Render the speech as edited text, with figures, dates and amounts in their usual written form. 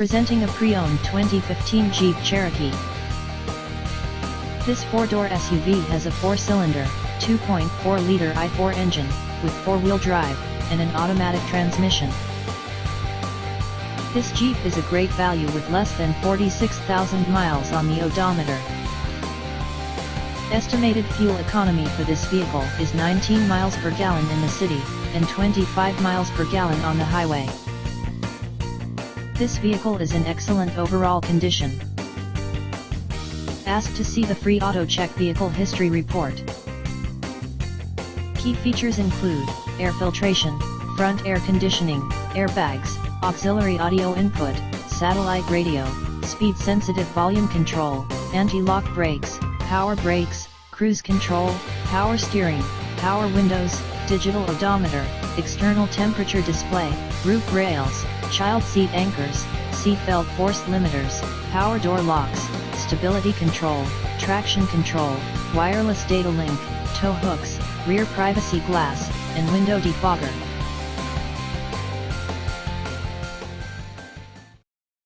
Presenting a pre-owned 2015 Jeep Cherokee. This four-door SUV has a four-cylinder, 2.4-liter i4 engine, with four-wheel drive, and an automatic transmission. This Jeep is a great value with less than 46,000 miles on the odometer. Estimated fuel economy for this vehicle is 19 miles per gallon in the city, and 25 miles per gallon on the highway. This vehicle is in excellent overall condition. Ask to see the free Auto Check Vehicle History Report. Key features include air filtration, front air conditioning, airbags, auxiliary audio input, satellite radio, speed-sensitive volume control, anti-lock brakes, power brakes, cruise control, power steering, power windows, digital odometer, external temperature display, roof rails, child seat anchors, seat belt force limiters, power door locks, stability control, traction control, wireless data link, tow hooks, rear privacy glass, and window defogger.